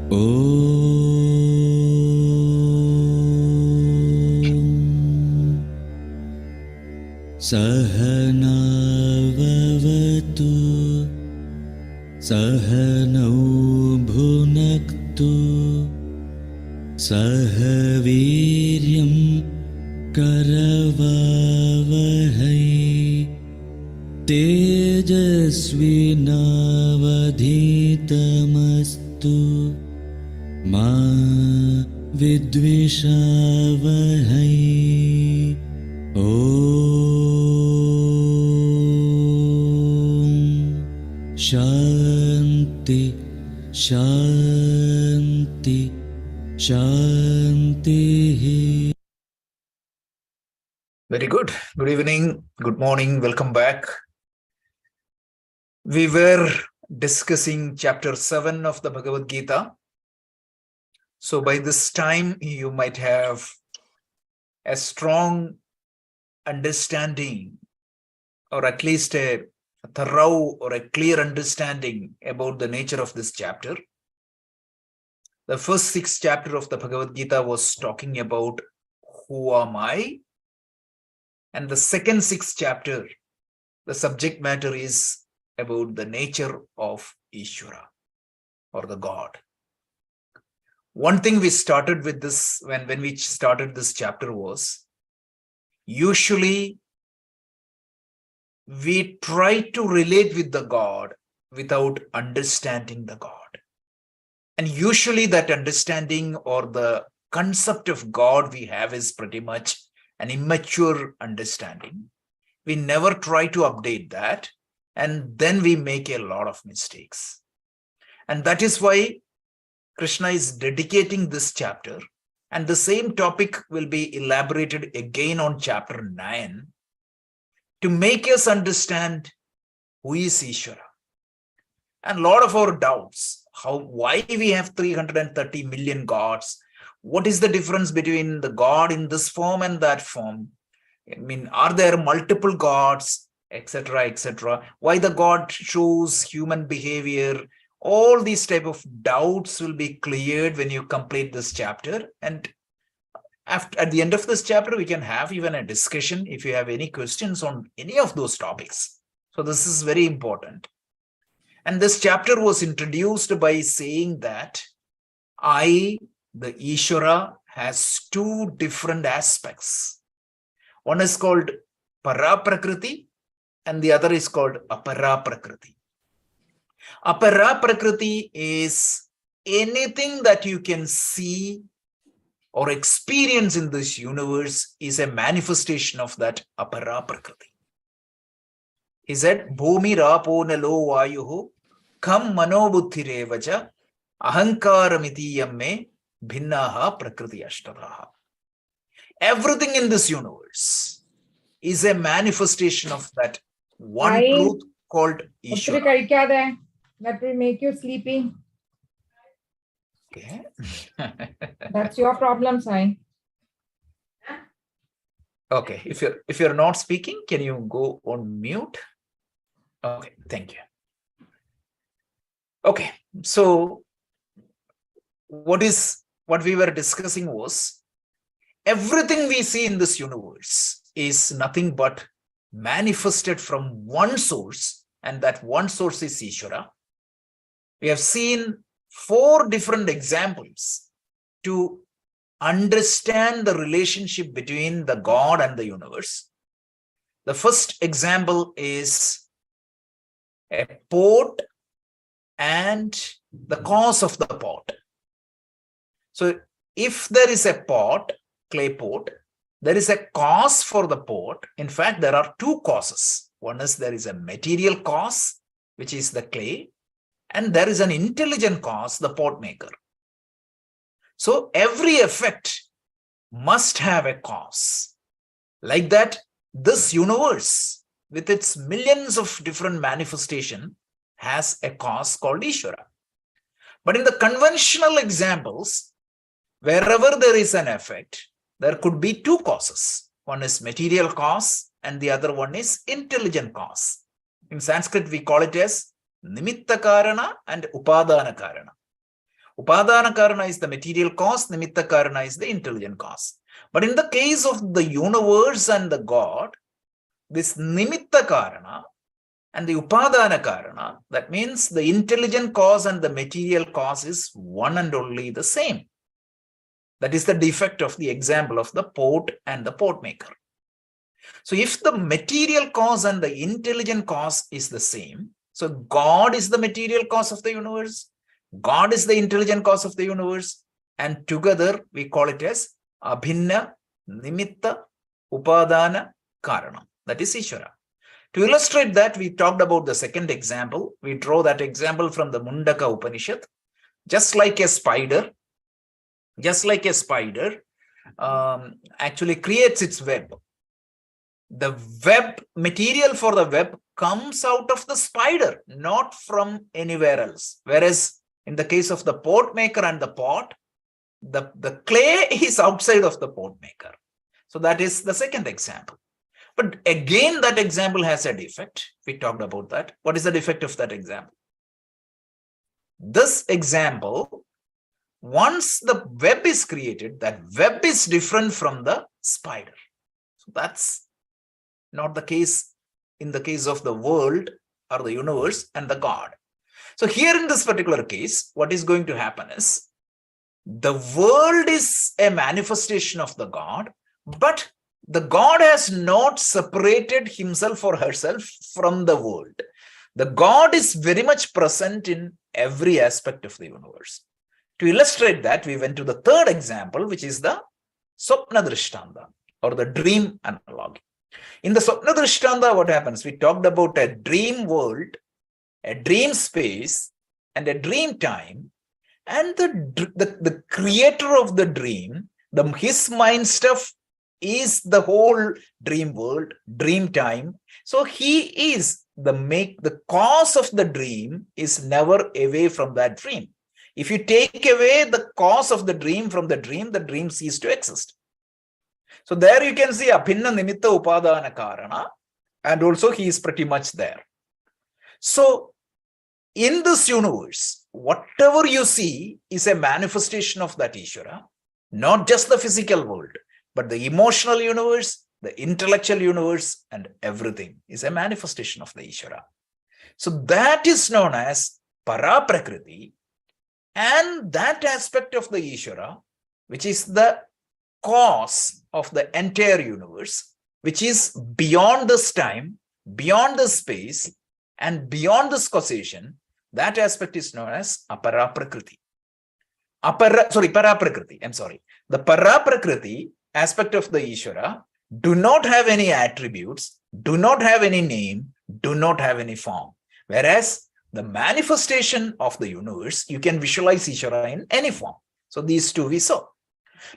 Sahanavavatu Sahanau bhunaktu Sahaviryam karavavahai Tejasvinavadhitamastu Ma vidvishavahai Om Shanti Shanti Shanti. Very good. Good evening. Good morning. Welcome back. We were discussing chapter 7 of the Bhagavad Gita. So by this time, you might have a strong understanding, or at least a thorough or a clear understanding about the nature of this chapter. The first 6 chapters of the Bhagavad Gita was talking about who am I? And the second 6th chapter, the subject matter is about the nature of Ishvara, or the God. One thing we started with this, when we started this chapter, was usually we try to relate with the God without understanding the God. And usually that understanding or the concept of God we have is pretty much an immature understanding. We never try to update that, and then we make a lot of mistakes. And that is why Krishna is dedicating this chapter, and the same topic will be elaborated again on chapter 9 to make us understand who is Ishvara. And a lot of our doubts, why we have 330 million gods, what is the difference between the God in this form and that form? I mean, are there multiple gods, etc., etc.? Why the God shows human behavior? All these type of doubts will be cleared when you complete this chapter. And at the end of this chapter, we can have even a discussion if you have any questions on any of those topics. So this is very important. And this chapter was introduced by saying that the Ishvara, has 2 different aspects. One is called Para-Prakriti and the other is called Apara-Prakriti. Apara-Prakriti is anything that you can see or experience in this universe is a manifestation of that Apara-Prakriti. He said, Bhumi rapo nalo vayuhu kam manobuddhirevacha ahankaramiti yamme bhinnaha prakriti ashtadaha. Everything in this universe is a manifestation of that one truth called Ishvara. That will make you sleepy. Okay. That's your problem, Sai. Okay. If you're not speaking, can you go on mute? Okay, thank you. Okay, so what we were discussing was everything we see in this universe is nothing but manifested from one source, and that one source is Ishvara. We have seen 4 different examples to understand the relationship between the God and the universe. The first example is a pot and the cause of the pot. So if there is a pot, clay pot, there is a cause for the pot. In fact, there are 2 causes. One is there is a material cause, which is the clay, and there is an intelligent cause, the pot maker. So every effect must have a cause. Like that, this universe, with its millions of different manifestations, has a cause called Ishvara. But in the conventional examples, wherever there is an effect, there could be 2 causes. One is material cause and the other one is intelligent cause. In Sanskrit, we call it as Nimitta Karana and Upadana Karana. Upadana karana is the material cause, nimitta karana is the intelligent cause. But in the case of the universe and the God, this nimitta karana and the upadana karana, that means the intelligent cause and the material cause is one and only the same. That is the defect of the example of the pot and the pot maker. So if the material cause and the intelligent cause is the same, so God is the material cause of the universe, God is the intelligent cause of the universe, and together we call it as abhinna, nimitta, upadana, karana. That is Ishvara. To illustrate that, we talked about the second example. We draw that example from the Mundaka Upanishad. Just like a spider actually creates its web. The web, material for the web comes out of the spider, not from anywhere else. Whereas in the case of the pot maker and the pot, the clay is outside of the pot maker. So that is the second example. But again, that example has a defect. We talked about that. What is the defect of that example? This example, once the web is created, that web is different from the spider. So that's not the case in the case of the world or the universe and the God. So here in this particular case, what is going to happen is the world is a manifestation of the God, but the God has not separated himself or herself from the world. The God is very much present in every aspect of the universe. To illustrate that, we went to the third example, which is the Swapna Drishtanta or the dream analogy. In the Swapna Drishtanta, what happens? We talked about a dream world, a dream space, and a dream time. And the creator of the dream, his mind stuff is the whole dream world, dream time. So he is the cause of the dream is never away from that dream. If you take away the cause of the dream from the dream ceases to exist. So there you can see abhinna nimitta upadana karana, and also he is pretty much there. So in this universe, whatever you see is a manifestation of that Ishvara, not just the physical world, but the emotional universe, the intellectual universe, and everything is a manifestation of the Ishvara. So that is known as Paraprakriti, and that aspect of the Ishvara, which is the cause of the entire universe, which is beyond this time, beyond this space, and beyond this causation, that aspect is known as Aparaprakriti. Paraprakriti. The Paraprakriti aspect of the Ishvara do not have any attributes, do not have any name, do not have any form. Whereas the manifestation of the universe, you can visualize Ishvara in any form. So these two we saw.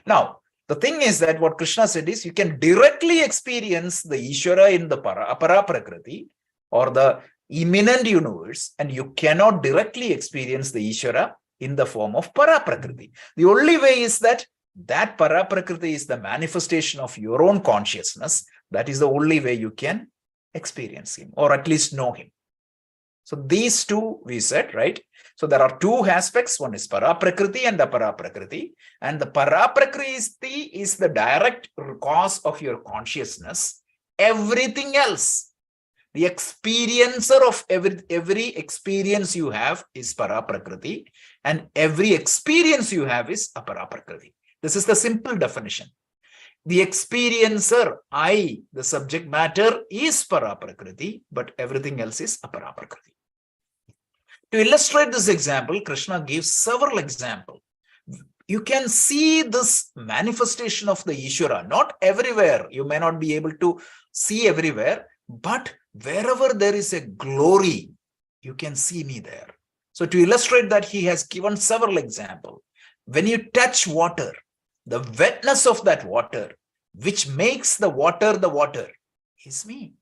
Now, the thing is that what Krishna said is you can directly experience the Ishvara in the Aparaprakriti or the immanent universe, and you cannot directly experience the Ishvara in the form of Paraprakriti. The only way is that Paraprakriti is the manifestation of your own consciousness. That is the only way you can experience him, or at least know him. So these two we said, right? So there are two aspects. One is Paraprakriti and Aparaprakriti. And the Paraprakriti is the direct cause of your consciousness. Everything else, the experiencer of every experience you have is Paraprakriti, and every experience you have is Aparaprakriti. This is the simple definition. The experiencer, I, the subject matter, is Paraprakriti, but everything else is Aparaprakriti. To illustrate this example, Krishna gives several examples. You can see this manifestation of the Ishvara, not everywhere. You may not be able to see everywhere, but wherever there is a glory, you can see me there. So to illustrate that, he has given several examples. When you touch water, the wetness of that water, which makes the water, is me.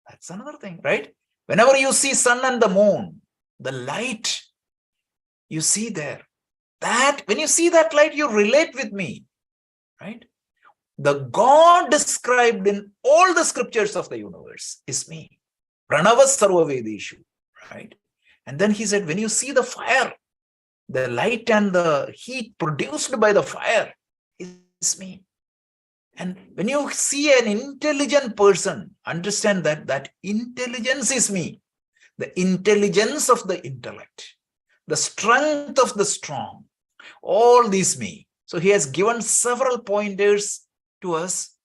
That's another thing, right? Whenever you see sun and the moon, the light you see there, that when you see that light, you relate with me, right? The God described in all the scriptures of the universe is me. Pranava sarva vedeshu, right? And then he said, when you see the fire, The light and the heat produced by the fire is me. And when you see an intelligent person, understand that that intelligence is me. The intelligence of the intellect, the strength of the strong, all these me. So he has given several pointers to us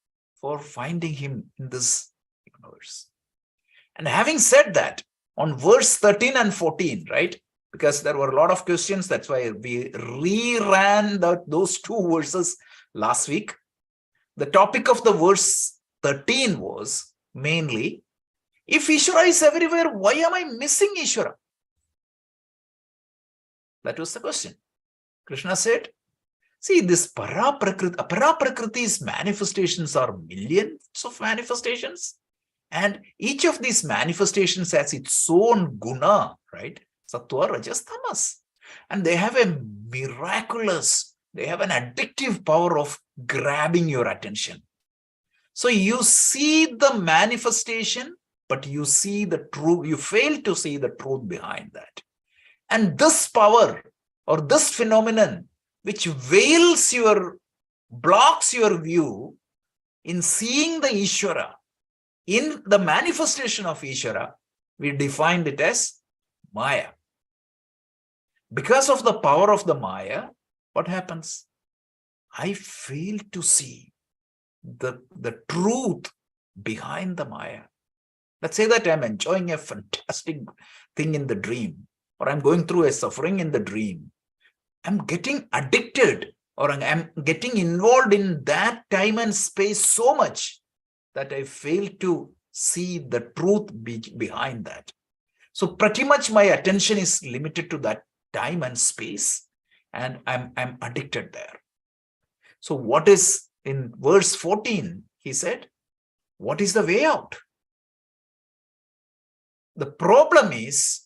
for finding him in this universe. And having said that, on verse 13 and 14, right? Because there were a lot of questions. That's why we reran those two verses last week. The topic of the verse 13 was mainly, if Ishvara is everywhere, why am I missing Ishvara? That was the question. Krishna said, see, this Aparaprakriti's manifestations are millions of manifestations. And each of these manifestations has its own guna, right? Sattva, Rajas, Tamas. And they have a miraculous, they have an addictive power of grabbing your attention. So you see the manifestation, but you see the truth, you fail to see the truth behind that. And this power or this phenomenon, which blocks your view in seeing the Ishvara, in the manifestation of Ishvara, we defined it as Maya. Because of the power of the Maya, what happens? I fail to see the truth behind the Maya. Let's say that I'm enjoying a fantastic thing in the dream, or I'm going through a suffering in the dream. I'm getting addicted, or I'm getting involved in that time and space so much that I fail to see the truth behind that. So pretty much my attention is limited to that time and space, and I'm addicted there. So what is in verse 14? He said, what is the way out? The problem is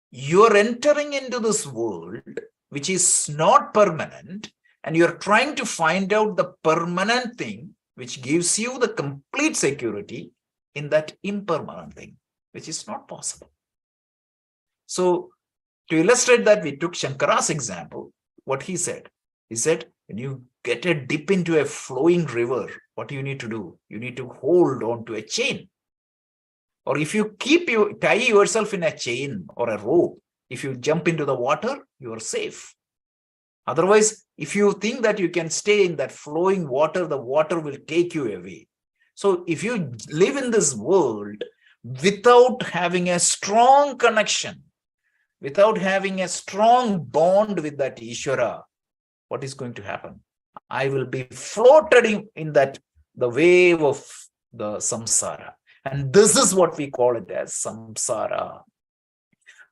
you're entering into this world which is not permanent, and you're trying to find out the permanent thing which gives you the complete security in that impermanent thing, which is not possible. So to illustrate that, we took Shankara's example. What he said, when you get a dip into a flowing river, what do you need to do? You need to hold on to a chain. Or if you tie yourself in a chain or a rope, if you jump into the water, you are safe. Otherwise, if you think that you can stay in that flowing water, the water will take you away. So if you live in this world without having a strong connection, without having a strong bond with that Ishvara, what is going to happen? I will be floated in the wave of the samsara. And this is what we call it as samsara.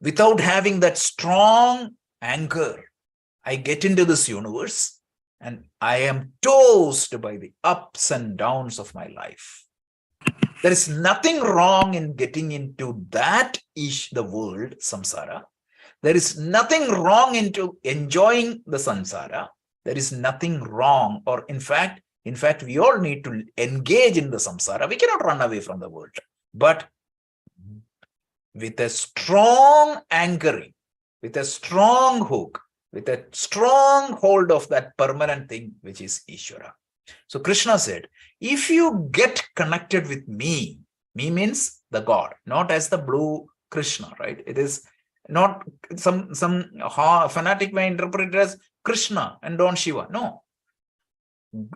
Without having that strong anchor, I get into this universe and I am tossed by the ups and downs of my life. There is nothing wrong in getting into that the world, samsara. There is nothing wrong into enjoying the samsara. There is nothing wrong, or in fact, we all need to engage in the samsara. We cannot run away from the world. But with a strong anchoring, with a strong hook, with a strong hold of that permanent thing, which is Ishvara. So Krishna said, if you get connected with me means the God, not as the blue Krishna, right? It is not some fanatic may interpret it as Krishna and don't Shiva. No.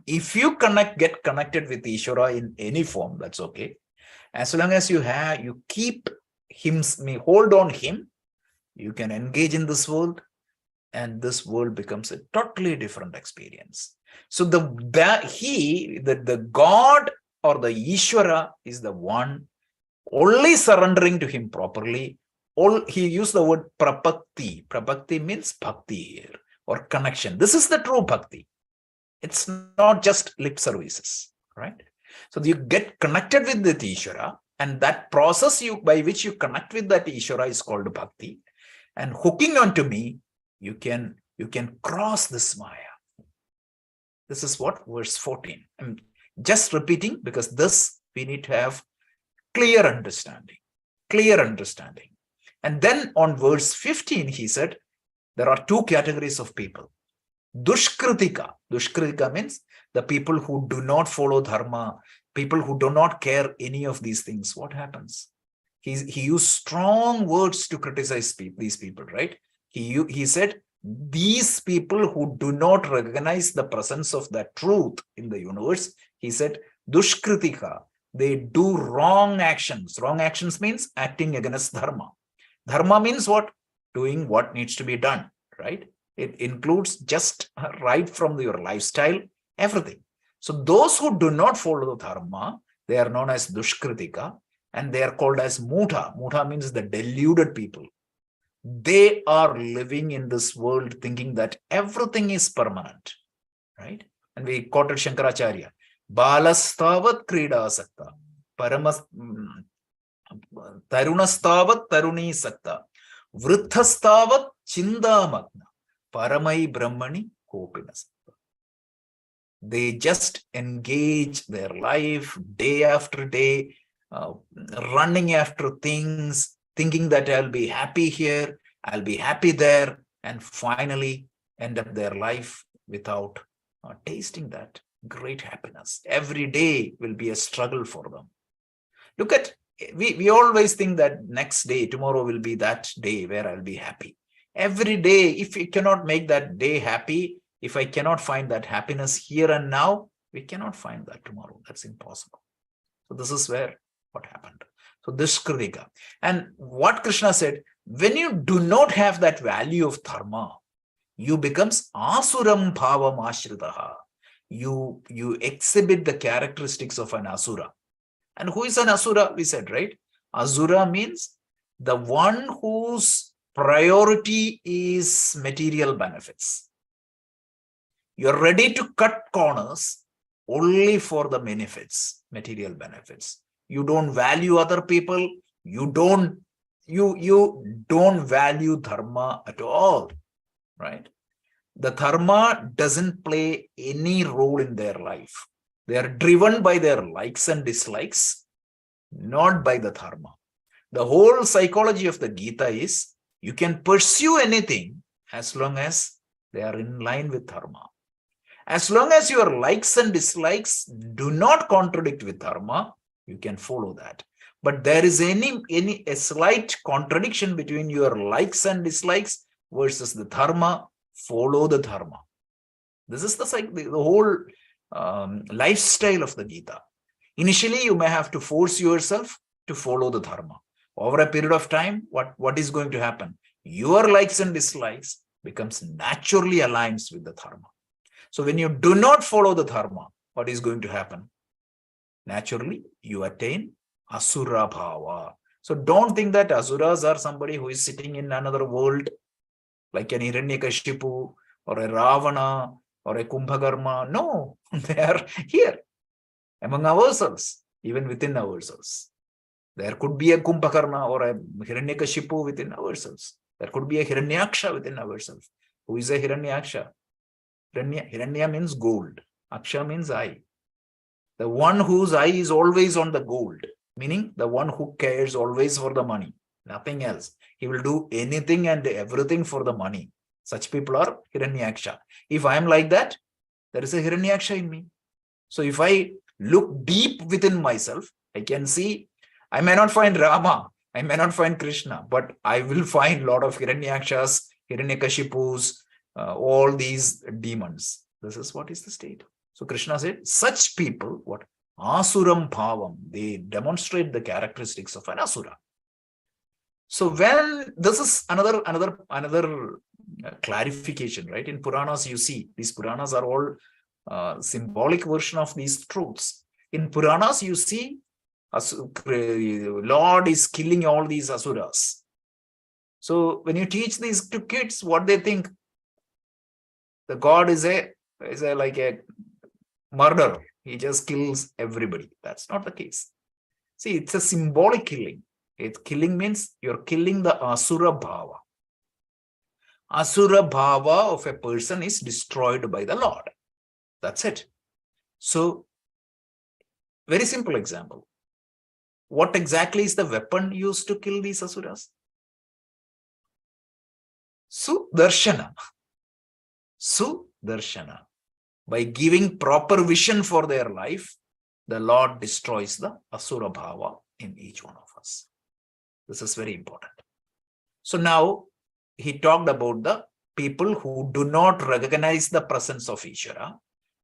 If you get connected with Ishvara in any form, that's okay. As long as you keep hold on him, you can engage in this world, and this world becomes a totally different experience. So the God or the Ishvara is the one, only surrendering to him properly. He used the word prapakti. Prapakti means bhakti here, or connection. This is the true bhakti. It's not just lip services, right? So you get connected with the Ishvara, and that process by which you connect with that Ishvara is called bhakti. And hooking onto me, you can cross this Maya. This is what verse 14. I'm just repeating because this we need to have clear understanding. And then on verse 15, he said, there are two categories of people. Dushkritika. Dushkritika means the people who do not follow dharma, people who do not care any of these things. What happens? He used strong words to criticize these people, right? He said, these people who do not recognize the presence of the truth in the universe, he said, Dushkritika, they do wrong actions. Wrong actions means acting against dharma. Dharma means what? Doing what needs to be done, right? It includes just right from your lifestyle, everything. So those who do not follow the dharma, they are known as Dushkritika, and they are called as Mudha. Mudha means the deluded people. They are living in this world thinking that everything is permanent, right? And we quoted Shankaracharya, Balastavat Krida Sakta, Tarunastavat Taruni Sakta, Vrithastavat Chindamagna, Paramai Brahmani Kopina Sakta. They just engage their life day after day, running after things, thinking that I'll be happy here, I'll be happy there, and finally end up their life without tasting that great happiness. Every day will be a struggle for them. Look at, we always think that next day, tomorrow will be that day where I'll be happy. Every day, if we cannot make that day happy, if I cannot find that happiness here and now, we cannot find that tomorrow. That's impossible. So this is where what happened. So this Kritika. And what Krishna said, when you do not have that value of dharma, you becomes asuram bhavam ashritaha. You exhibit the characteristics of an asura. And who is an asura? We said, right? Asura means the one whose priority is material benefits. You're ready to cut corners only for the benefits, material benefits. You don't value other people. You don't value dharma at all, right? The dharma doesn't play any role in their life. They are driven by their likes and dislikes, not by the dharma. The whole psychology of the Gita is you can pursue anything as long as they are in line with dharma. As long as your likes and dislikes do not contradict with dharma, you can follow that. But there is a slight contradiction between your likes and dislikes versus the dharma, follow the dharma. This is the whole lifestyle of the Gita. Initially, you may have to force yourself to follow the dharma. Over a period of time, what is going to happen? Your likes and dislikes becomes naturally aligned with the dharma. So when you do not follow the dharma, what is going to happen? Naturally, you attain asura bhava. So don't think that asuras are somebody who is sitting in another world, like an Hiranyakashipu or a Ravana or a Kumbhakarma. No, they are here among ourselves, even within ourselves. There could be a Kumbhakarna or a Hiranyakashipu within ourselves. There could be a Hiranyaksha within ourselves. Who is a Hiranyaksha? Hiranya means gold. Aksha means eye. The one whose eye is always on the gold, meaning the one who cares always for the money, nothing else. He will do anything and everything for the money. Such people are Hiranyaksha. If I am like that, there is a Hiranyaksha in me. So if I look deep within myself, I can see, I may not find Rama, I may not find Krishna, but I will find a lot of Hiranyakshas, Hiranyakashipus, all these demons. This is what is the state. So Krishna said, such people, what? Asuram bhavam, they demonstrate the characteristics of an asura. So when this is another clarification, right? In Puranas, you see, these Puranas are all symbolic version of these truths. In Puranas, you see, Lord is killing all these asuras. So when you teach these to kids, what they think? The God is like a murderer. He just kills everybody. That's not the case. See, it's a symbolic killing. Killing means you're killing the asura bhava. Asura bhava of a person is destroyed by the Lord. That's it. So, very simple example. What exactly is the weapon used to kill these asuras? Sudarshana. Sudarshana. By giving proper vision for their life, the Lord destroys the Asura Bhava in each one of us. This is very important. So now he talked about the people who do not recognize the presence of Ishvara,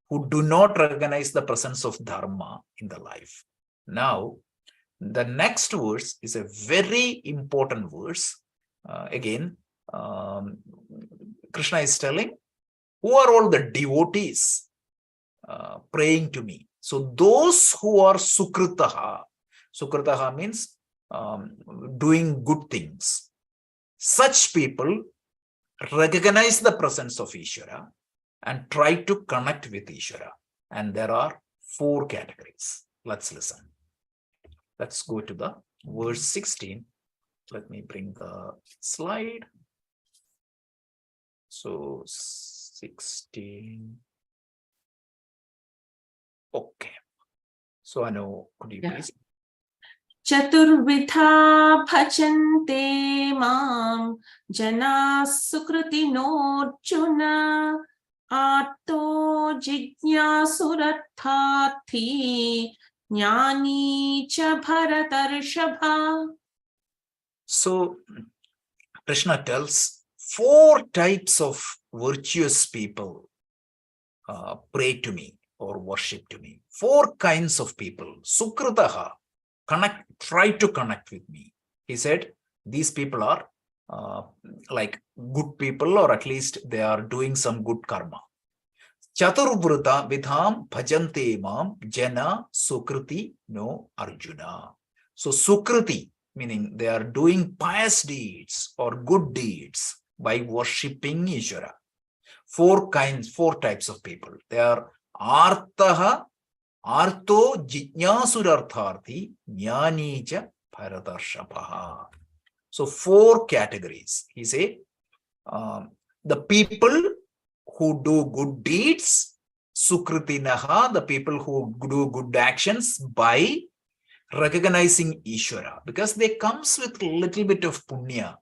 who do not recognize the presence of Dharma in the life. Now, the next verse is a very important verse. Krishna is telling, who are all the devotees praying to me? So those who are sukritaha, sukritaha means doing good things. Such people recognize the presence of Ishvara and try to connect with Ishvara. And there are 4 categories. Let's listen. Let's go to the verse 16. Let me bring the slide. So 16. Okay. So Anu, could you please? Chaturvidha bhajante mam jana sukritinojjuna atto jignasurathati jnani cha bharatarshabha. So Krishna tells 4 types of virtuous people pray to me or worship to me. 4 kinds of people. Sukritaha, try to connect with me. He said these people are like good people, or at least they are doing some good karma. Chaturvrita vidham bhajante mam jana sukriti no Arjuna. So sukriti, meaning they are doing pious deeds or good deeds by worshipping Ishvara. 4 types of people. They are artaha, arto jijnasurartharthi, jnani cha bharatarshabha. So 4 categories. He say the people who do good deeds, sukritinaha, the people who do good actions by recognizing Ishvara, because they comes with a little bit of punya.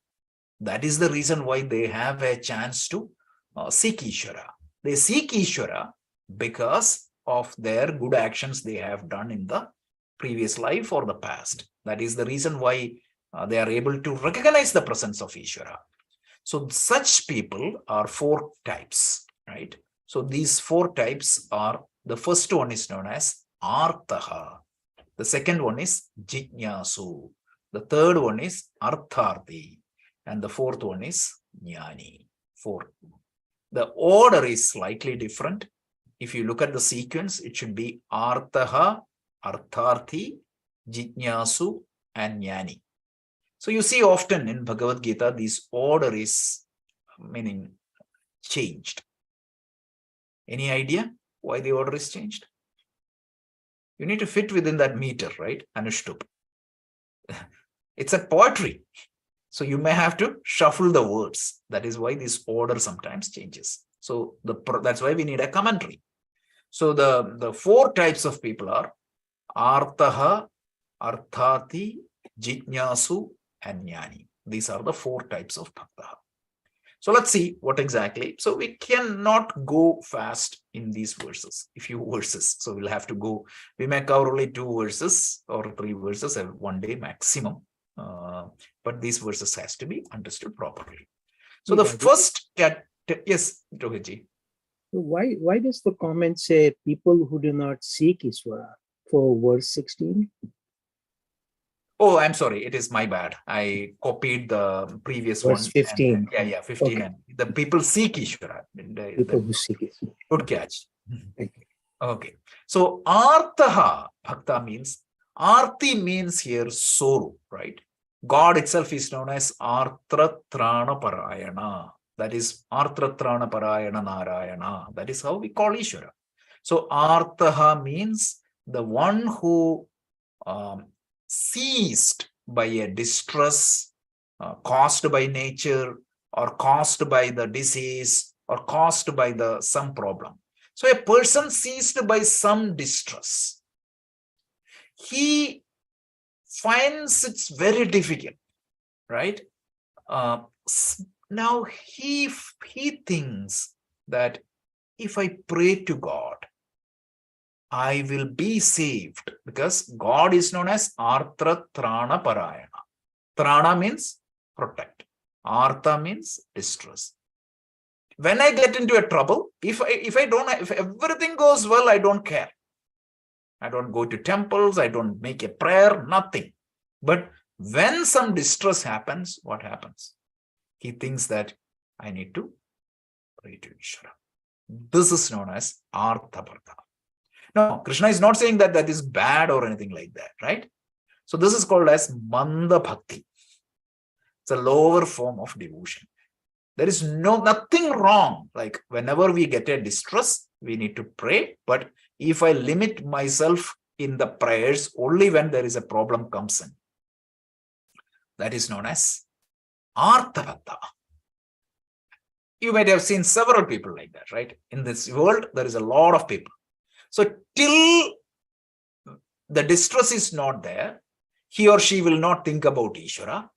That is the reason why they have a chance to seek Ishvara. They seek Ishvara because of their good actions they have done in the previous life or the past. That is the reason why they are able to recognize the presence of Ishvara. So such people are 4 types, right? So these 4 types are, the first one is known as artaha. The second one is jignasu. The third one is artharthi. And the fourth one is jnani. 4. The order is slightly different. If you look at the sequence, it should be artaha, artharthi, jignasu, and jnani. So you see often in Bhagavad Gita, this order is meaning changed. Any idea why the order is changed? You need to fit within that meter, right? Anushtup. It's a poetry. So you may have to shuffle the words. That is why this order sometimes changes. So that's why we need a commentary. So the 4 types of people are artaha, arthati, jignasu, and jnani. These are the 4 types of bhakta. So let's see what exactly. So we cannot go fast in these verses, a few verses. So we'll have to go. We may cover only 2 verses or 3 verses one day maximum. But these verses has to be understood properly. So the first yes, Rohitji. Why does the comment say people who do not seek Ishvara for verse 16? Oh, I'm sorry. It is my bad. I copied the previous verse one. 15. And, 15. Okay. And the people seek Ishvara. People who seek Ishvara. Good catch. Thank you. Okay. So artaha, bhakta means, arti means here sorrow, right? God itself is known as Artratrana Parayana. That is Artratrana Parayana Narayana. That is how we call Ishvara. So artaha means the one who seized by a distress caused by nature or caused by the disease or caused by some problem. So a person seized by some distress, he finds it's very difficult, right? now he thinks that if I pray to God, I will be saved, because God is known as Artra Trana Parayana. Trana means protect. Artha means distress. When I get into a trouble, if everything goes well, I don't care. I don't go to temples, I don't make a prayer, nothing. But when some distress happens, what happens? He thinks that I need to pray to Ishvara. This is known as Artha Bharta. No, Krishna is not saying that that is bad or anything like that, right? So this is called as Manda Bhakti. It's a lower form of devotion. There is nothing wrong. Like whenever we get a distress, we need to pray. But if I limit myself in the prayers only when there is a problem comes in, that is known as Artha Bhakta. You might have seen several people like that, right? In this world, there is a lot of people. So till the distress is not there, he or she will not think about Ishvara.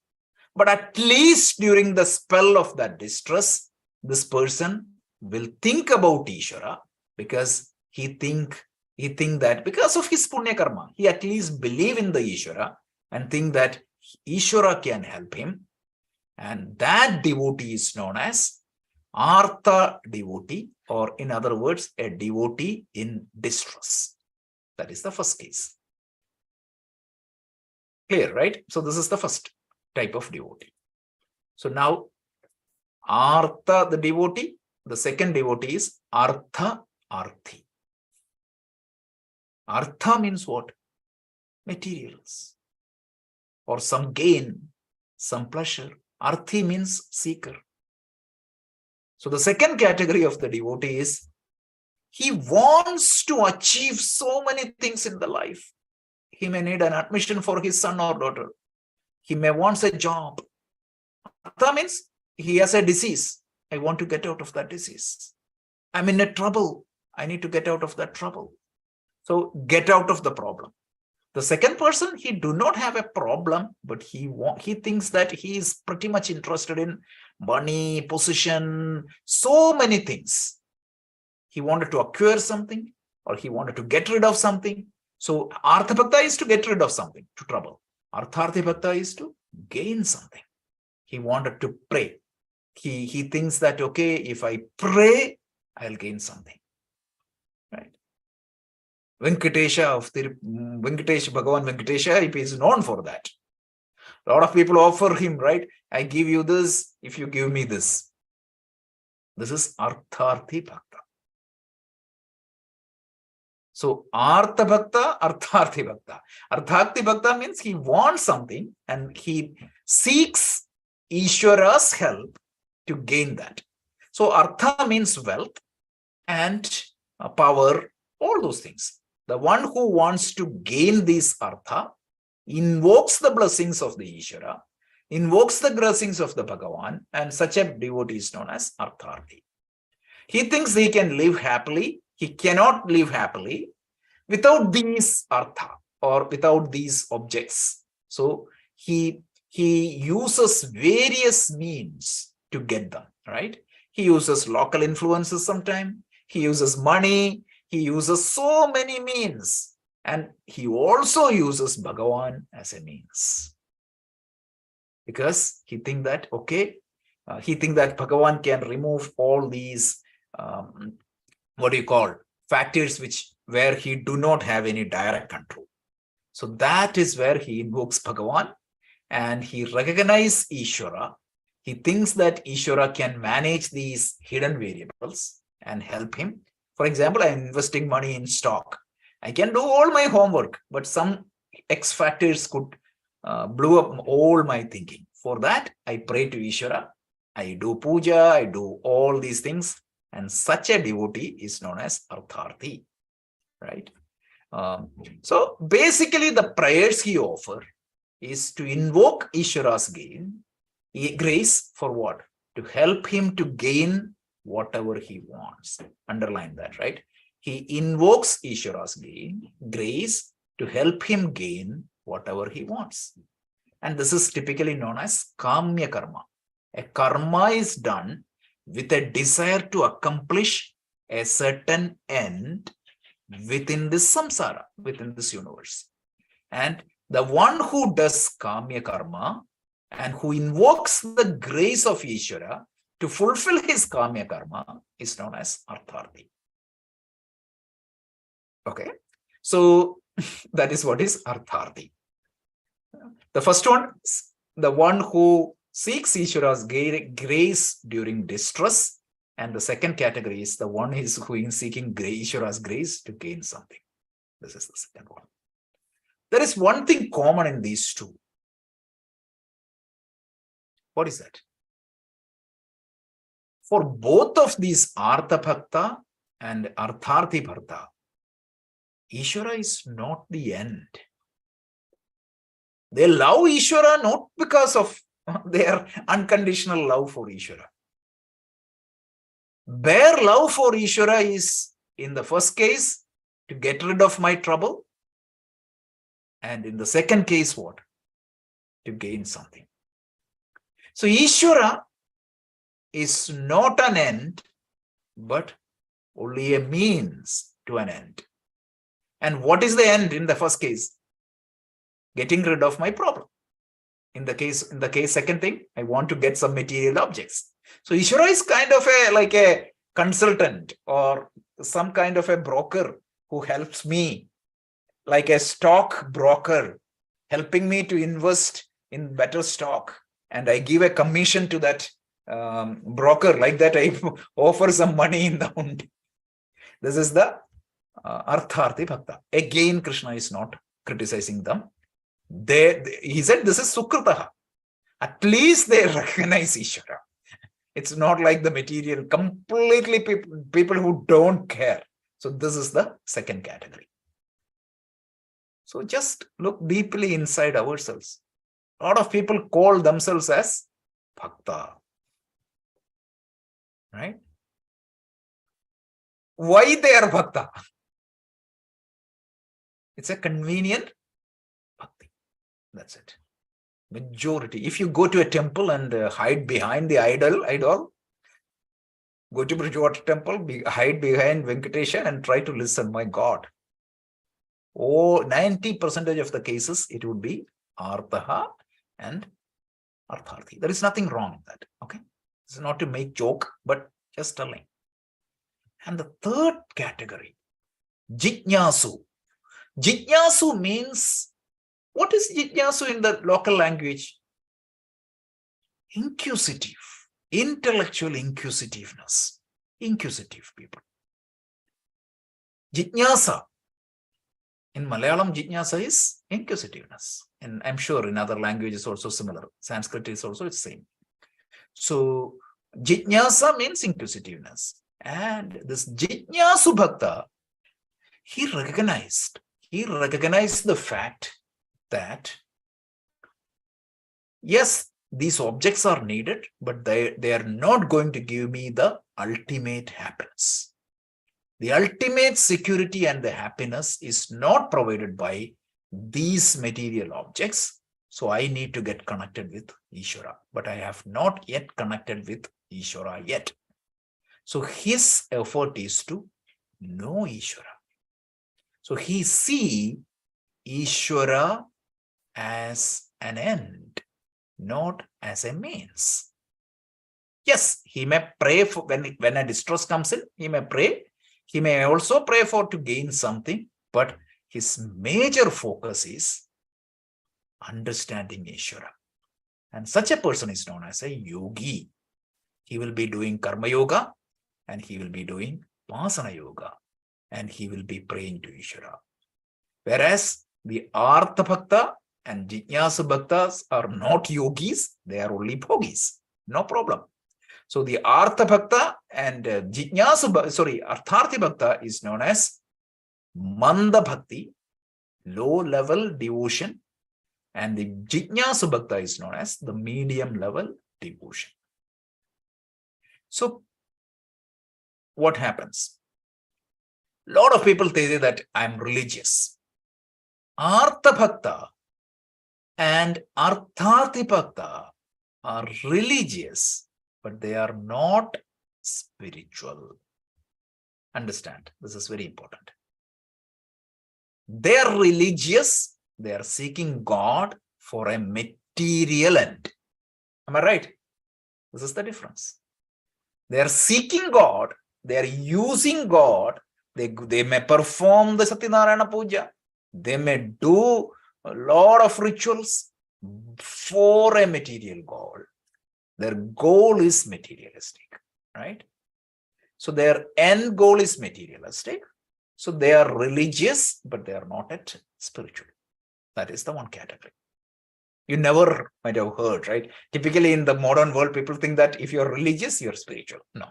But at least during the spell of that distress, this person will think about Ishvara, because he think that because of his punya karma, he at least believe in the Ishvara and think that Ishvara can help him. And that devotee is known as Artha devotee, or in other words, a devotee in distress. That is the first case. Clear, right? So this is the first type of devotee. So now Artha, the devotee. The second devotee is Artha Arthi. Artha means what? Materials, or some gain, some pleasure. Arthi means seeker. So the second category of the devotee is he wants to achieve so many things in the life. He may need an admission for his son or daughter. He may want a job. That means he has a disease. I want to get out of that disease. I'm in a trouble. I need to get out of that trouble. So get out of the problem. The second person, he do not have a problem, but he thinks that he is pretty much interested in money, position, so many things. He wanted to acquire something, or he wanted to get rid of something. So Artha Bhakta is to get rid of something, to trouble. Artharthi Bhakta is to gain something. He wanted to pray. He thinks that, okay, if I pray, I'll gain something. Right? Bhagavan Venkatesha, he is known for that. A lot of people offer him, right? I give you this if you give me this. This is Artharthi Bhakta. So Artha Bhakta, Artharthi Bhakta. Artharthi Bhakta means he wants something and he seeks Ishvara's help to gain that. So Artha means wealth and power, all those things. The one who wants to gain this Artha invokes the blessings of the Ishvara, invokes the blessings of the Bhagavan, and such a devotee is known as Artharthi. He thinks he can live happily. He cannot live happily without these Artha or without these objects. So he uses various means to get them, right? He uses local influences sometimes. He uses money. He uses so many means. And he also uses Bhagavan as a means. Because he thinks that, okay, he thinks that Bhagavan can remove all these, factors where he do not have any direct control. So that is where he invokes Bhagavan and he recognizes Ishvara. He thinks that Ishvara can manage these hidden variables and help him. For example, I am investing money in stock. I can do all my homework, but some X factors could blow up all my thinking. For that, I pray to Ishvara. I do puja, I do all these things. And such a devotee is known as Artharthi, right? So basically the prayers he offers is to invoke Ishvara's grace for what? To help him to gain whatever he wants. Underline that, right? He invokes Ishvara's grace to help him gain whatever he wants. And this is typically known as Kamya Karma. A karma is done with a desire to accomplish a certain end within this samsara, within this universe. And the one who does kamya karma and who invokes the grace of Ishvara to fulfill his kamya karma is known as artharthi. Okay, so that is what is artharthi. The first one, the one who seeks Ishvara's grace during distress, and the second category is the one who is seeking Ishvara's grace to gain something. This is the second one. There is one thing common in these two. What is that? For both of these Artha Bhakta and Artharthi Bhakta, Ishvara is not the end. They love Ishvara not because of their unconditional love for Ishvara. Bare love for Ishvara is, in the first case, to get rid of my trouble. And in the second case, what? To gain something. So Ishvara is not an end, but only a means to an end. And what is the end in the first case? Getting rid of my problem. In the case second thing, I want to get some material objects. So Ishvara is kind of like a consultant or some kind of a broker who helps me, like a stock broker, helping me to invest in better stock. And I give a commission to that broker, like that I offer some money in the hundi. This is the Artharthi Bhakta. Again, Krishna is not criticizing them. He said this is Sukritaha. At least they recognize Ishvara. It's not like the material, completely people who don't care. So this is the second category. So just look deeply inside ourselves. A lot of people call themselves as Bhakta. Right? Why they are Bhakta? It's a convenient Bhakti. That's it. Majority. If you go to a temple and hide behind the idol, go to Bridgewater temple, hide behind Venkatesha and try to listen, my God. 90% of the cases, it would be Artha and Artharthi. There is nothing wrong in that. Okay. This is not to make joke, but just telling. And the third category, Jijnasu. Jijnasu means, what is Jijnasu in the local language? Inquisitive, intellectual inquisitiveness, inquisitive people. Jijnasa. In Malayalam, Jijnasa is inquisitiveness. And I'm sure in other languages also similar. Sanskrit is also the same. So Jijnasa means inquisitiveness. And this Jijnasu Bhakta, he recognized the fact that, yes, these objects are needed, but they are not going to give me the ultimate happiness. The ultimate security and the happiness is not provided by these material objects. So I need to get connected with Ishvara, but I have not yet connected with Ishvara yet. So his effort is to know Ishvara. So he sees Ishvara as an end, not as a means. Yes, he may pray for when a distress comes in, he may pray. He may also pray for to gain something, but his major focus is understanding Ishvara. And such a person is known as a yogi. He will be doing karma yoga and he will be doing pasana yoga and he will be praying to Ishvara. Whereas the Artha Bhakta and Jijnasu Bhaktas are not yogis, they are only bhogis. No problem. So the Artha Bhakta and Artharthi Bhakta is known as Manda Bhakti, low level devotion, and the Jijnasu Bhakta is known as the medium level devotion. So what happens? A lot of people say that I'm religious. Artha Bhakta and Artharthi Bhakta are religious, but they are not spiritual. Understand, this is very important. They are religious, they are seeking God for a material end. Am I right? This is the difference. They are seeking God, they are using God, they may perform the Satyanarayana Puja, they may do a lot of rituals for a material goal. Their goal is materialistic, right? So their end goal is materialistic. So they are religious, but they are not yet spiritual. That is the one category. You never might have heard, right? Typically in the modern world, people think that if you're religious, you're spiritual. No.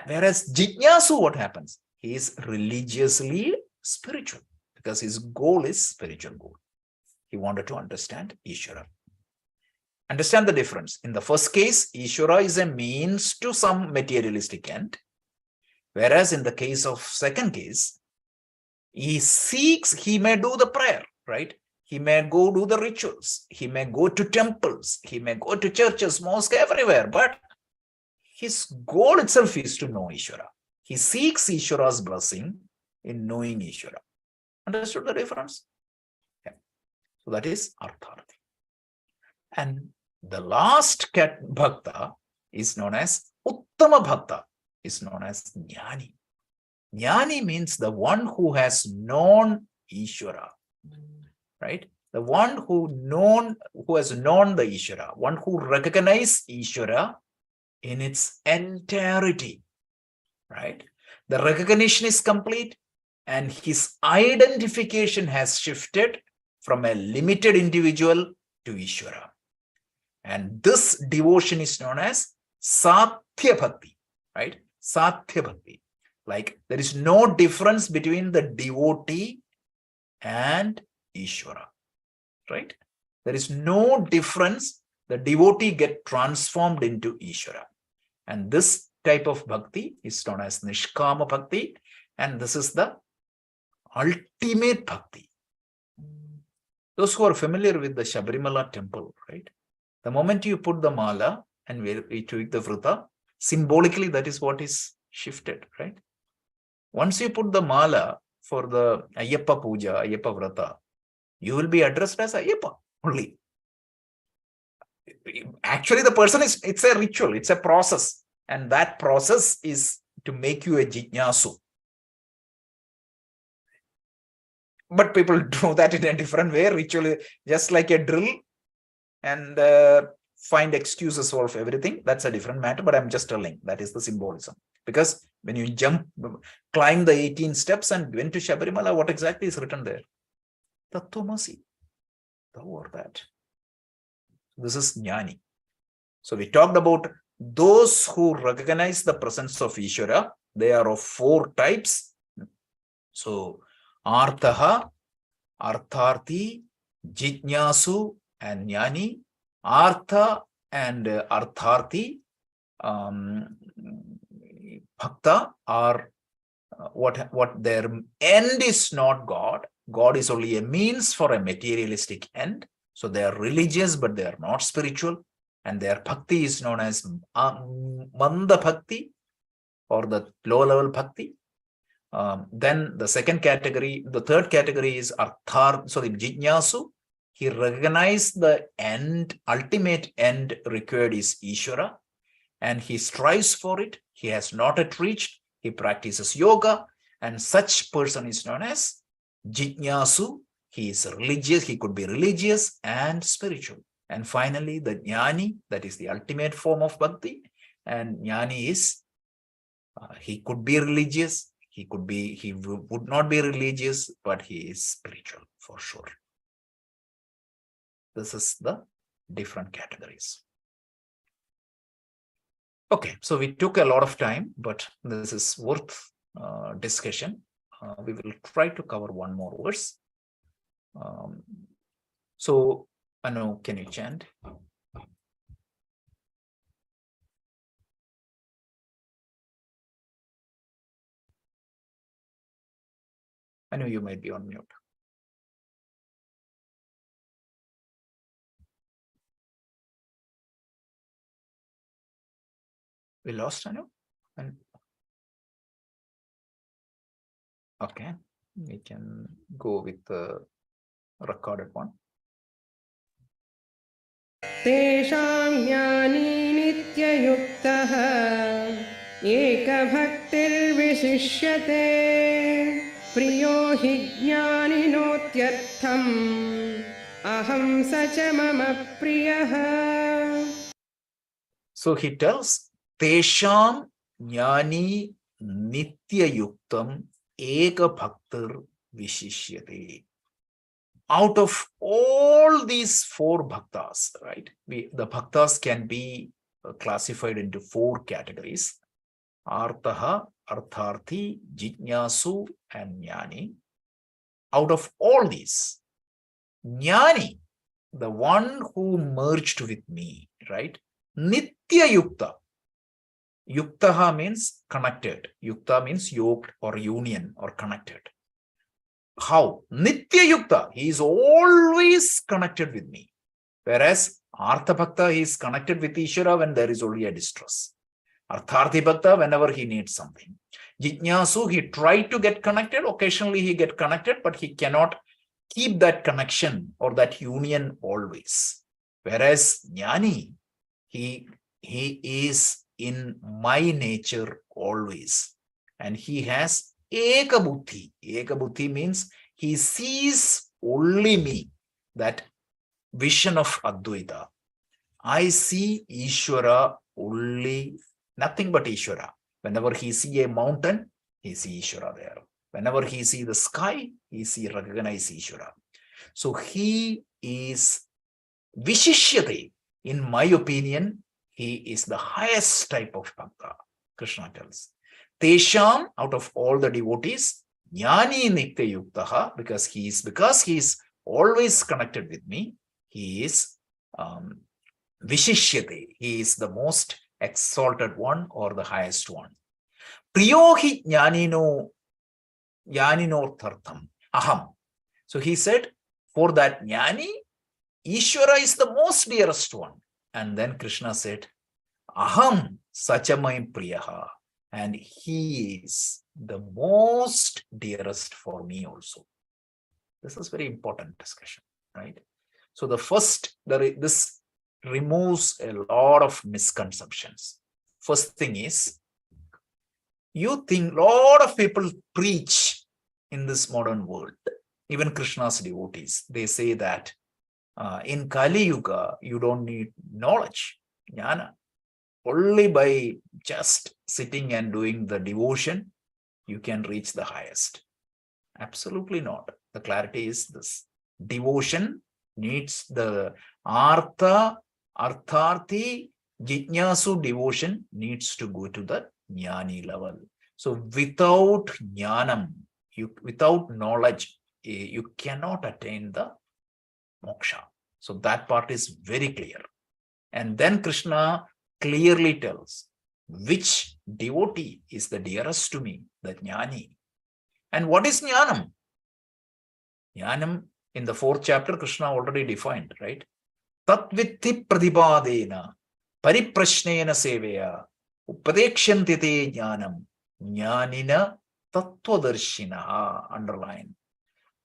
Whereas Jignasu, what happens? He is religiously spiritual because his goal is spiritual goal. He wanted to understand Ishvara. Understand the difference. In the first case, Ishvara is a means to some materialistic end. Whereas in the case of second case, he seeks, he may do the prayer, right? He may go do the rituals. He may go to temples. He may go to churches, mosques, everywhere. But his goal itself is to know Ishvara. He seeks Ishvara's blessing in knowing Ishvara. Understood the difference? Yeah. So that is Artharthi. And the last bhakta is known as Uttama Bhakta, is known as Jnani. Jnani means the one who has known Ishvara, right? The one who has known the Ishvara, one who recognizes Ishvara in its entirety, right? The recognition is complete and his identification has shifted from a limited individual to Ishvara. And this devotion is known as Sathya Bhakti, right? Sathya Bhakti. Like there is no difference between the devotee and Ishvara, right? There is no difference. The devotee get transformed into Ishvara. And this type of bhakti is known as Nishkama Bhakti. And this is the ultimate bhakti. Those who are familiar with the Shabarimala temple, right? The moment you put the mala and we tweak the vrita, symbolically that is what is shifted, right? Once you put the mala for the Ayyappa Puja, Ayyappa Vrata, you will be addressed as Ayyappa only. Actually, the person it's a ritual, it's a process. And that process is to make you a Jignasu. But people do that in a different way, ritual, just like a drill, and find excuses for everything. That's a different matter, but I'm just telling that is the symbolism. Because when you climb the 18 steps and went to Shabarimala, what exactly is written there? Tattvamasi. Thou art that. This is Jnani. So we talked about those who recognize the presence of Ishvara. They are of 4 types. So Arthaha, Artharthi, Jignasu, and Jnani. Artha and Artharthi, Bhakta are what their end is not God. God is only a means for a materialistic end. So they are religious, but they are not spiritual. And their bhakti is known as Manda Bhakti or the low level bhakti. Then the second category, the third category is Jignasu. He recognized the end, ultimate end required is Ishvara, and he strives for it. He has not yet reached. He practices yoga, and such person is known as Jignasu. He is religious. He could be religious and spiritual. And finally, the Jnani, that is the ultimate form of bhakti. And Jnani is, he could be religious. He would not be religious, but he is spiritual for sure. This is the different categories. Okay, so we took a lot of time, but this is worth discussion. We will try to cover one more verse. So, Anu, can you chant? Anu, you might be on mute. We lost Anu? Okay, we can go with the recorded one. तेषां ज्ञानी नित्ययुक्तः एकभक्तिर्विशिष्यते प्रियो हि ज्ञानिनोत्यर्थम् अहं स च मम प्रियः. So he tells, Tesham jnani nitya yuktam eka bhaktir vishishyate. Out of all these four bhaktas, right? The bhaktas can be classified into four categories: Artaha, Artharthi, Jijnasu, and Jnani. Out of all these, Jnani, the one who merged with me, right? Nitya Yukta. Yuktaha means connected. Yukta means yoked or union or connected. How? Nitya Yukta. He is always connected with me. Whereas Artha Bhakta, he is connected with Ishvara when there is only a distress. Artharthi Bhakta, whenever he needs something. Jijnasu, he tried to get connected. Occasionally he get connected, but he cannot keep that connection or that union always. Whereas Jnani, he is in my nature always. And he has Eka Buddhi. Eka Buddhi means he sees only me. That vision of Advaita. I see Ishvara only, nothing but Ishvara. Whenever he see a mountain, he see Ishvara there. Whenever he see the sky, he recognize Ishvara. So he is Vishishyate. In my opinion, he is the highest type of Bhakta. Krishna tells. Tesham, out of all the devotees, Jnani Nitya Yuktaha, because he is always connected with me, he is Vishishyate. He is the most exalted one or the highest one. Priyohi Jnaninorthartham aham. So he said, for that Jnani, Ishvara is the most dearest one. And then Krishna said, aham sachamai priyaha. And he is the most dearest for me also. This is very important discussion, right? So the first, this removes a lot of misconceptions. First thing is, you think a lot of people preach in this modern world, even Krishna's devotees, they say that in Kali Yuga, you don't need knowledge, jnana. Only by just sitting and doing the devotion, you can reach the highest. Absolutely not. The clarity is this. Devotion needs the Artha, Artharthi, Jijnasu devotion needs to go to the Jnani level. So without Jnanam, without knowledge, you cannot attain the moksha. So that part is very clear. And then Krishna clearly tells which devotee is the dearest to me, the Jnani. And what is Jnanam? Jnanam, in the 4th chapter, Krishna already defined, right? Tatvitti pradhipadena, pariprashnena seveya, upadekshyanti te jnanam, jnanina tattvadarshinaha, underline.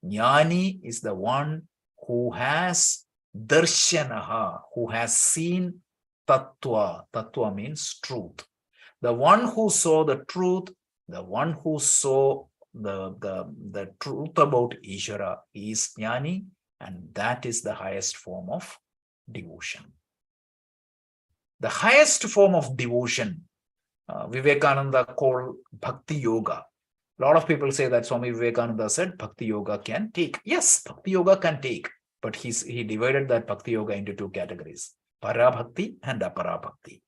Jnani is the one who has darshanaha, who has seen tattva. Tattva means truth. The one who saw the truth, the one who saw the truth about Ishvara is Jnani, and that is the highest form of devotion. The highest form of devotion, Vivekananda called Bhakti Yoga. A lot of people say that Swami Vivekananda said Bhakti Yoga can take. Yes, Bhakti Yoga can take, but he divided that Bhakti Yoga into 2 categories, Para Bhakti and Apara Bhakti.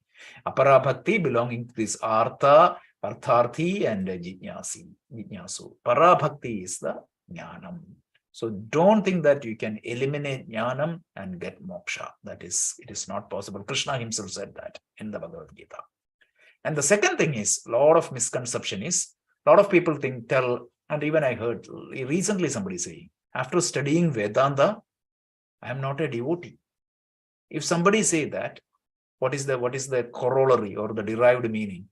Apara Bhakti belonging to this Artha, Artharthi and Jijnasu. Para Bhakti is the Jnanam. So don't think that you can eliminate Jnanam and get moksha. It is not possible. Krishna himself said that in the Bhagavad Gita. And the second thing is, a lot of misconception is, a lot of people and even I heard recently somebody saying, after studying Vedanta, I am not a devotee. If somebody say that, what is the corollary or the derived meaning?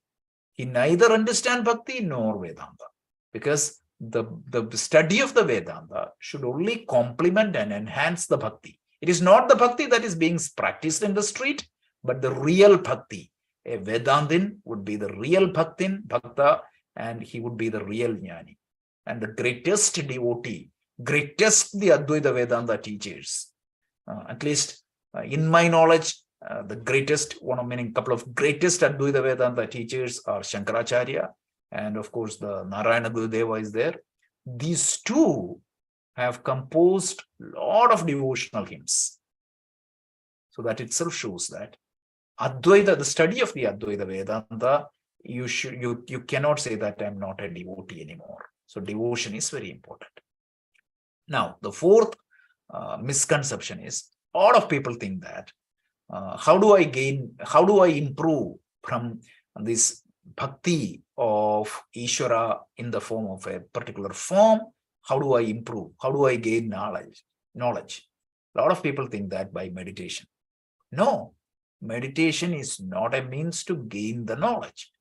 He neither understands Bhakti nor Vedanta, because the study of the Vedanta should only complement and enhance the Bhakti. It is not the Bhakti that is being practiced in the street, but the real Bhakti. A Vedantin would be the real Bhakta, and he would be the real Jnani. And the greatest devotee, greatest the Advaita Vedanta teachers, at least in my knowledge, the greatest, couple of greatest Advaita Vedanta teachers are Shankaracharya, and of course the Narayana Gurudeva is there. These two have composed a lot of devotional hymns. So that itself shows that Advaita, the study of the Advaita Vedanta, you cannot say that I'm not a devotee anymore. So devotion is very important. Now, the fourth misconception is, a lot of people think that how do I improve from this bhakti of Ishvara in the form of a particular form? How do I improve? How do I gain knowledge? A lot of people think that by meditation. No, meditation is not a means to gain the knowledge.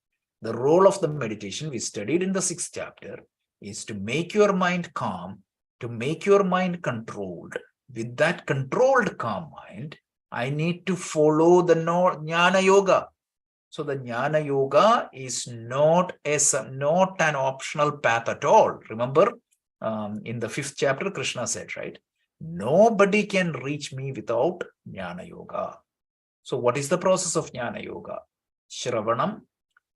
The role of the meditation we studied in the 6th chapter is to make your mind calm, to make your mind controlled. With that controlled calm mind, I need to follow the Jnana Yoga. So the Jnana Yoga is not an optional path at all. Remember, in the 5th chapter, Krishna said, right? Nobody can reach me without Jnana Yoga. So what is the process of Jnana Yoga? Shravanam,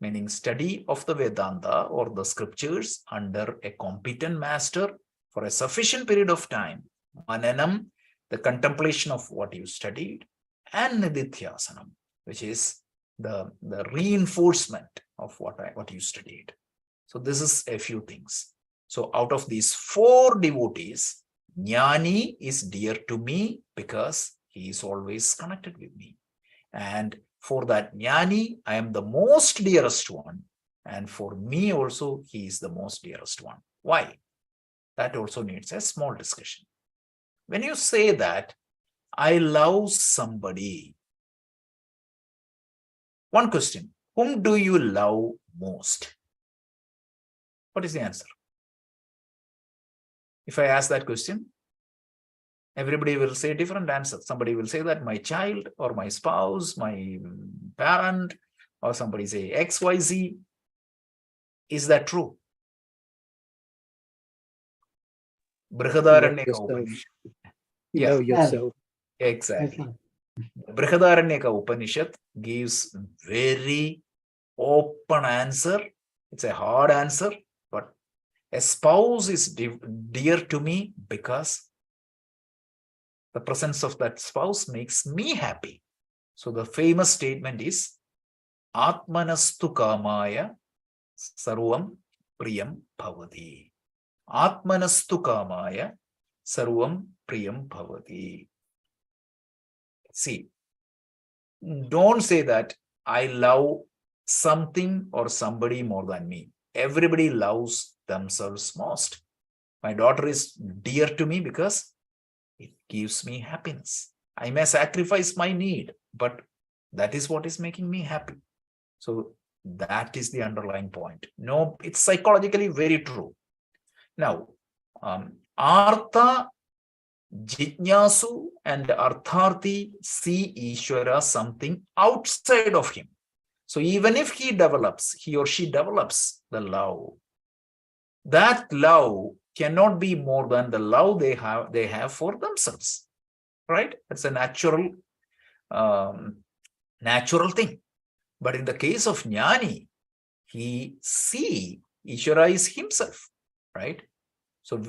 meaning study of the Vedanta or the scriptures under a competent master for a sufficient period of time. Mananam, the contemplation of what you studied, and Nididhyasanam, which is the reinforcement of what you studied. So this is a few things. So out of these 4 devotees, Jnani is dear to me because he is always connected with me. And for that Jnani, I am the most dearest one. And for me also, he is the most dearest one. Why? That also needs a small discussion. When you say that, I love somebody, one question, whom do you love most? What is the answer? If I ask that question, everybody will say different answers. Somebody will say that my child or my spouse, my parent, or somebody say XYZ. Is that true? Brihadaranyaka Upanishad. You know yourself. Exactly. Brihadaranyaka Upanishad gives very open answer. It's a hard answer, but a spouse is dear to me because the presence of that spouse makes me happy. So the famous statement is, Atmanastu Kamaya Sarvam Priyam Bhavati. Atmanastu Kamaya Sarvam Priyam Bhavati. See, don't say that I love something or somebody more than me. Everybody loves themselves most. My daughter is dear to me because it gives me happiness. I may sacrifice my need, but that is what is making me happy. So that is the underlying point. No, it's psychologically very true. Now, Artha, Jitnyasu and Artharthi see Ishvara something outside of him. So even if he or she develops the love, that love cannot be more than the love they have for themselves, right? That's a natural thing. But in the case of Jnani, he see Ishvara is himself, right? So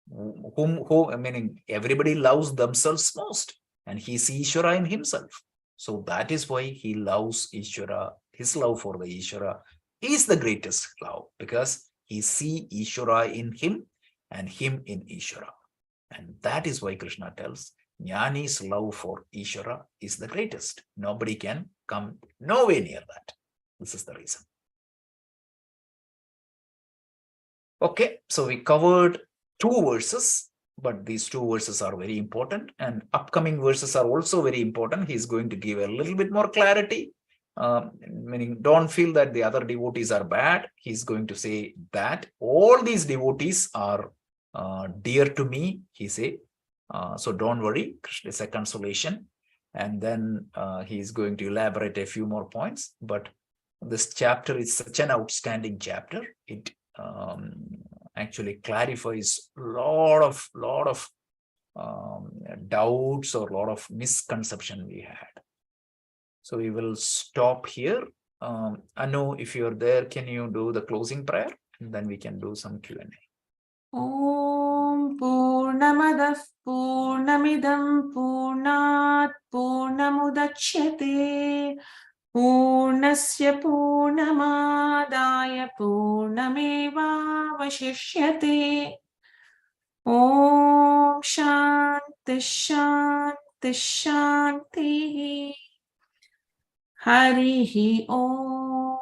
meaning everybody loves themselves most, and he sees Ishvara in himself. So that is why he loves Ishvara. His love for the Ishvara is the greatest love, because he sees Ishvara in him and him in Ishvara. And that is why Krishna tells Jnani's love for Ishvara is the greatest. Nobody can come nowhere near that. This is the reason. Okay, so we covered 2 verses but these two verses are very important, and upcoming verses are also very important. He's going to give a little bit more clarity, meaning don't feel that the other devotees are bad. He's going to say that all these devotees are dear to me, he say. So don't worry, Krishna is a consolation. And then he's going to elaborate a few more points. But this chapter is such an outstanding chapter. It actually clarifies a lot of doubts or a lot of misconception we had. So we will stop here. Anu, if you're there, can you do the closing prayer? And then we can do some Q&A. Om Purnamadah Purnamidam Purnat Purnamudachyate Purnasya Purnamadaya Purnameva Vashishyate. Om Shanti Shanti Shanti. Harihi Om.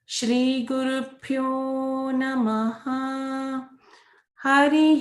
Shri Guru Pyo Namaha. Hari